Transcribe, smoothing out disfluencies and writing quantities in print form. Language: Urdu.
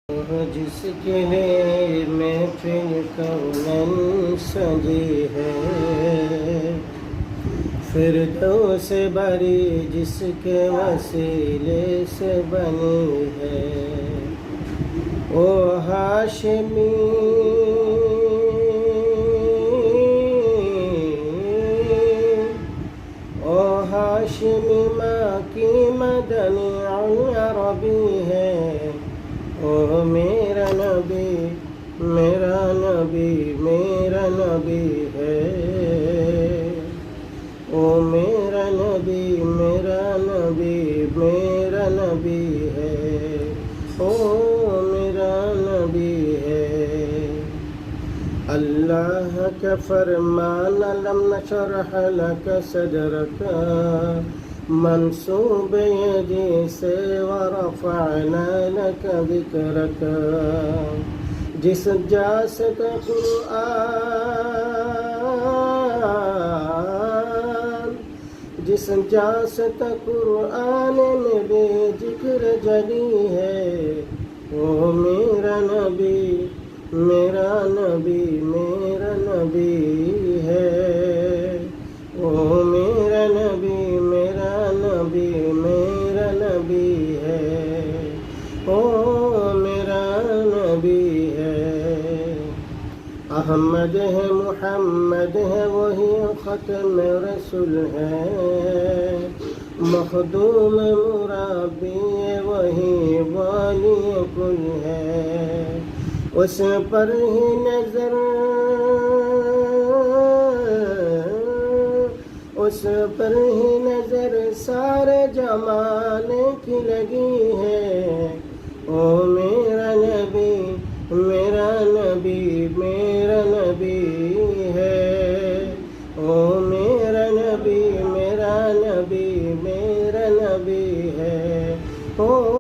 جس کے لیے محفل کونین سجی ہے، فردوس بری جس کے وسیلے سے بنی ہے، او ہاشمی ماں کی مدنی عربی ہے، او میرا نبی میرا نبی میرا نبی ہے، او میرا نبی میرا نبی میرا نبی ہے، او میرا نبی ہے۔ اللہ کا فرمان لم نشرح لك صدرك منصوب یدی سے ورفعنا لك ذکرك، جس جاست قرآن میں بے ذکر جلی ہے، او میرا نبی میرا نبی میرا نبی ہے، او میرا نبی میرا نبی میرا نبی ہے، او میرا نبی ہے۔ احمد ہے محمد ہے وہی ختم رسول ہے، مخدوم مرابی وہی والی کل ہے، اس پر ہی نظر سارے جمانے کی لگی ہے، او میرا نبی میرا نبی میرا نبی ہے، او میرا نبی میرا نبی میرا نبی ہے، او